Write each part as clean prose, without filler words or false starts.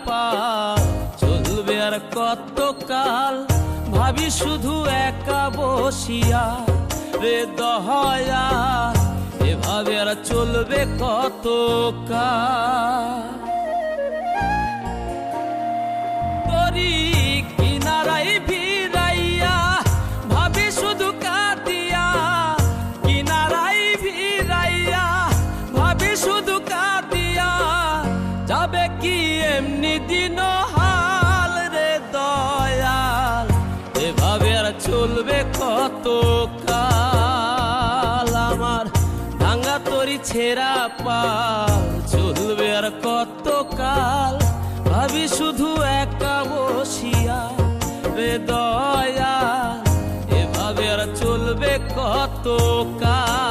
পাল চলবে আর কতকাল, ভাবি শুধু একা বসিয়া রে দয়াল, এভাবে আর চলবে কতকাল। তরি কিনারাই ভিড়াইয়া ভাবি শুধু কাঁদিয়া, কিনারাই ভিড়াইয়া ভাবি শুধু কাঁদিয়া, যাবে কি এমনি দিন হাল রে দয়াল, এভাবে আর চলবে কতকাল। আমার ভাঙা তরি ছেঁড়া পাল চলবে আর কতকাল, ভাবি শুধু একা বসিয়া রে দয়াল, এভাবে আর চলবে কতকাল।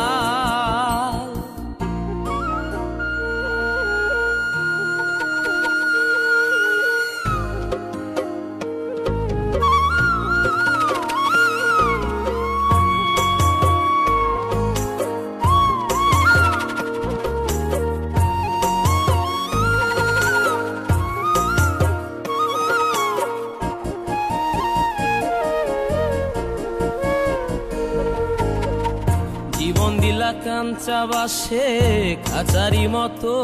জীবন দিলা কাঞ্চা বাসে খাঁচারি মতো,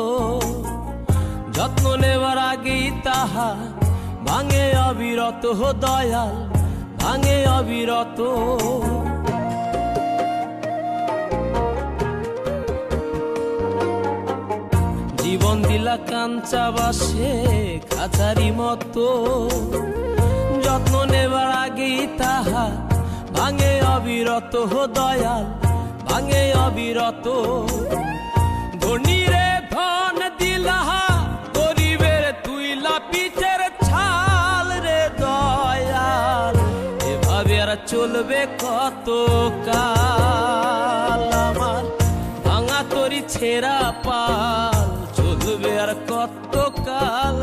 যত্ন নেবার আগেই তাহা ভাঙে অবিরত দয়াল, ভাঙে অবিরত। জীবন দিলা কাঞ্চা বাসে খাঁচারি মতো, যত্ন নেবার আগেই তাহা ভাঙে অবিরত দয়াল, ভাঙে অবিরত। ধনীরে ধন দিলা, গরিবের তুইলা পিঠের ছাল রে দয়াল, এভাবে আর চলবে কতকাল। আমার ভাঙা তরি ছেঁড়া পাল চলবে আর কতকাল,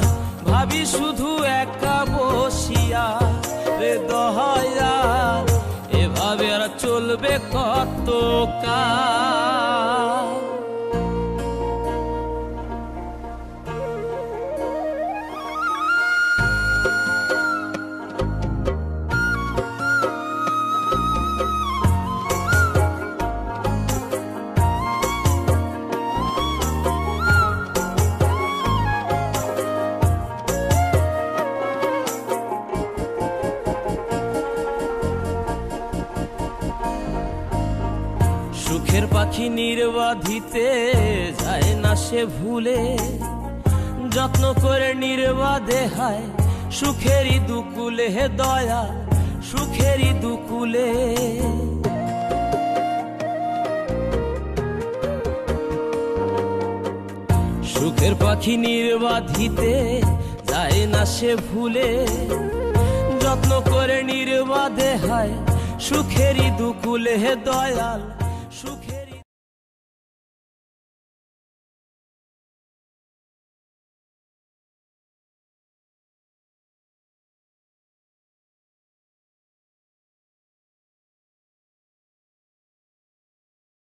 ভাবি শুধু একা বসিয়া রে দয়াল, এভাবে আর চলবে কতকাল। সুখের পাখি নির্বাধিতে যায় না সে ভুলে, যত্ন করে নির্বাধে হায় সুখেরই দুকুলে হে দয়াল, সুখেরই দুকুলে। সুখের পাখি নির্বাধিতে যায় না সে ভুলে, যত্ন করে নির্বাধে হায় সুখেরই দুকুলে হে দয়াল, সুখে।